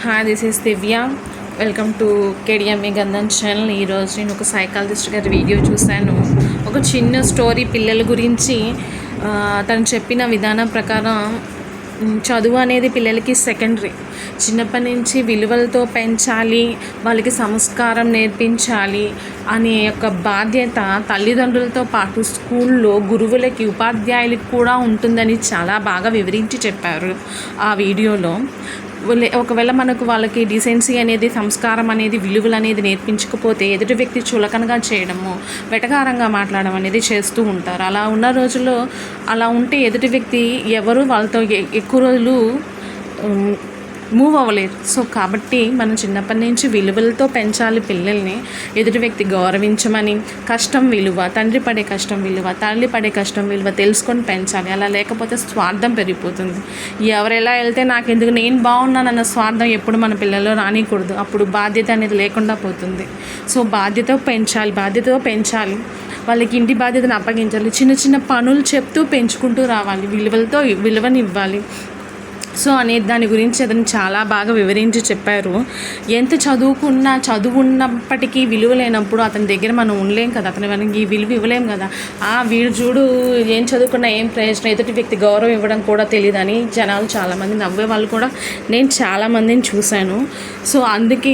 Hi, this is Divya. Welcome to KDMA Gandham channel. ఈరోజు నేను ఒక సైకాలజిస్ట్ గారి వీడియో చూశాను. ఒక చిన్న స్టోరీ పిల్లల గురించి. తను చెప్పిన విధానం ప్రకారం చదువు అనేది పిల్లలకి సెకండరీ. చిన్నప్పటి నుంచి విలువలతో పెంచాలి, వాళ్ళకి సంస్కారం నేర్పించాలి అనే ఒక బాధ్యత తల్లిదండ్రులతో పాటు స్కూల్లో గురువులకి, ఉపాధ్యాయులకి కూడా ఉంటుందని చాలా బాగా వివరించి చెప్పారు ఆ వీడియోలో. ఒకవేళ మనకు వాళ్ళకి డీసెన్సీ అనేది, సంస్కారం అనేది, విలువలు అనేది నేర్పించకపోతే ఎదుటి వ్యక్తి చులకనగా చేయడము, వెటకారంగా మాట్లాడడం అనేది చేస్తూ ఉంటారు. అలా ఉన్న రోజుల్లో అలా ఉంటే ఎదుటి వ్యక్తి ఎవరు వాళ్ళతో ఎక్కువ రోజులు మూవ్ అవ్వలేరు. సో కాబట్టి మనం చిన్నప్పటి నుంచి విలువలతో పెంచాలి పిల్లల్ని. ఎదుటి వ్యక్తి గౌరవించమని, కష్టం విలువ, తండ్రి పడే కష్టం విలువ, తల్లి పడే కష్టం విలువ తెలుసుకొని పెంచాలి. అలా లేకపోతే స్వార్థం పెరిగిపోతుంది. ఎవరు ఎలా వెళ్తే నాకెందుకు, నేను బాగున్నానన్న స్వార్థం ఎప్పుడు మన పిల్లల్లో రానికూడదు. అప్పుడు బాధ్యత అనేది లేకుండా పోతుంది. సో బాధ్యతతో పెంచాలి. వాళ్ళకి ఇంటి బాధ్యతను అప్పగించాలి. చిన్న చిన్న పనులు చెప్తూ పెంచుకుంటూ రావాలి. విలువని ఇవ్వాలి. సో అనే దాని గురించి అతను చాలా బాగా వివరించి చెప్పారు. ఎంత చదువు ఉన్నప్పటికీ విలువ లేనప్పుడు అతని దగ్గర మనం ఉండలేం కదా, అతని మనకి విలువ ఇవ్వలేం కదా. వీడు చూడు ఏం చదువుకున్నా ఏం ప్రయోజనం, ఎదుటి వ్యక్తి గౌరవం ఇవ్వడం కూడా తెలియదని జనాలు చాలామంది నవ్వే వాళ్ళు కూడా నేను చాలామందిని చూశాను. సో అందుకే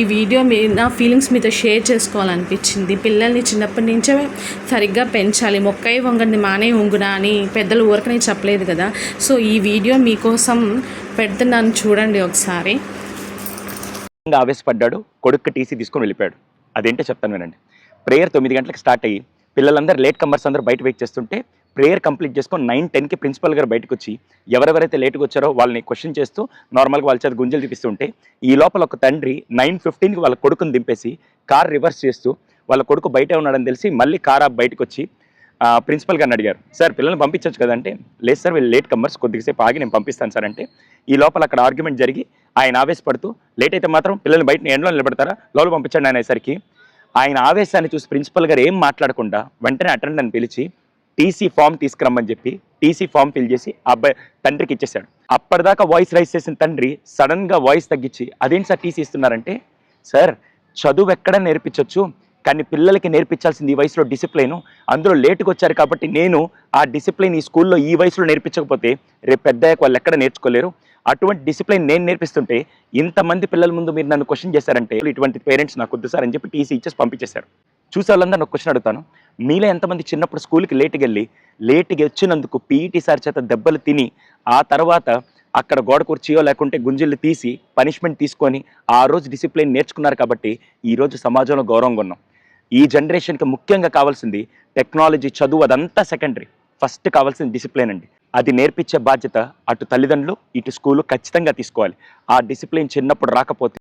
ఈ వీడియో నా ఫీలింగ్స్ మీతో షేర్ చేసుకోవాలనిపించింది. పిల్లల్ని చిన్నప్పటి నుంచే సరిగ్గా పెంచాలి. మొక్కై వంగని మానే వంగునా అని పెద్దలు ఊరకనే చెప్పలేదు కదా. సో ఈ వీడియో మీకోసం పెడుతున్నాను, చూడండి ఒకసారి. ఆవేశపడ్డాడు, కొడుకు టీసీ తీసుకొని వెళ్ళిపోయాడు. అదేంటో చెప్తాను వినండి. ప్రేయర్ 9 గంటలకు స్టార్ట్ అయ్యి పిల్లలందరూ లేట్ కమర్స్ అందరూ బయట వెయిట్ చేస్తుంటే ప్రేయర్ కంప్లీట్ చేసుకొని 9:10కి ప్రిన్సిపల్ గారు బయటకు వచ్చి ఎవరెవరైతే లేట్గా వచ్చారో వాళ్ళని క్వశ్చన్ చేస్తూ నార్మల్గా వాళ్ళ చేత గుంజలు చూపిస్తుంటే ఈ లోపల ఒక తండ్రి 9:15కి వాళ్ళ కొడుకుని దింపేసి కార్ రివర్స్ చేస్తూ వాళ్ళ కొడుకు బయటే ఉన్నాడని తెలిసి మళ్ళీ కార్ ఆప్ బయటకు వచ్చి ప్రిన్సిపల్ గారిని అడిగారు, సార్ పిల్లల్ని పంపించవచ్చు కదంటే, లేదు సార్ వీళ్ళు లేట్ కమ్మర్స్, కొద్దిసేపు ఆగి నేను పంపిస్తాను సార్ అంటే, ఈ లోపల అక్కడ ఆర్గ్యుమెంట్ జరిగి ఆయన ఆవేశపడుతూ లేట్ అయితే మాత్రం పిల్లల్ని బయట ఎండలో నిలబెడతారా, లోపల పంపించండి అనేసరికి ఆయన ఆవేశాన్ని చూసి ప్రిన్సిపల్ గారు ఏం మాట్లాడకుండా వెంటనే అటెండెంట్ని పిలిచి టీసీ ఫామ్ తీసుకురమ్మని చెప్పి టీసీ ఫామ్ ఫిల్ చేసి అబ్బాయి తండ్రికి ఇచ్చేశాడు. అప్పటిదాకా వాయిస్ రైజ్ చేసిన తండ్రి సడన్గా వాయిస్ తగ్గించి అదేంటి సార్ టీసీ ఇస్తున్నారంటే, సార్ చదువు ఎక్కడ నేర్పించవచ్చు కానీ పిల్లలకి నేర్పించాల్సింది ఈ వయసులో డిసిప్లైను, అందులో లేటుగా వచ్చారు కాబట్టి నేను ఆ డిసిప్లైన్ ఈ స్కూల్లో ఈ వయసులో నేర్పించకపోతే రేపు పెద్దయ్యాక వాళ్ళు ఎక్కడ నేర్చుకోలేరు. అటువంటి డిసిప్లైన్ నేను నేర్పిస్తుంటే ఇంతమంది పిల్లల ముందు మీరు నన్ను క్వశ్చన్ చేశారంటే ఇటువంటి పేరెంట్స్ నాకు వద్దు సార్ అని చెప్పి టీసీ ఇచ్చేసి పంపించేశారు. చూసే వాళ్ళందరూ నాకు క్వశ్చన్ అడుగుతాను, మీలో ఎంతమంది చిన్నప్పుడు స్కూల్కి లేటుగా వచ్చినందుకు పీఈటీ సార్ చేత దెబ్బలు తిని ఆ తర్వాత అక్కడ గోడ కుర్చీయో లేకుంటే గుంజిళ్ళు తీసి పనిష్మెంట్ తీసుకొని ఆ రోజు డిసిప్లిన్ నేర్చుకున్నారు కాబట్టి ఈరోజు సమాజంలో గౌరవంగా ఉన్నాం. ఈ జనరేషన్కి ముఖ్యంగా కావాల్సింది టెక్నాలజీ, చదువు అదంతా సెకండరీ. ఫస్ట్ కావాల్సింది డిసిప్లిన్ అండి. అది నేర్పించే బాధ్యత అటు తల్లిదండ్రులు ఇటు స్కూలు ఖచ్చితంగా తీసుకోవాలి. ఆ డిసిప్లిన్ చిన్నప్పుడు రాకపోతే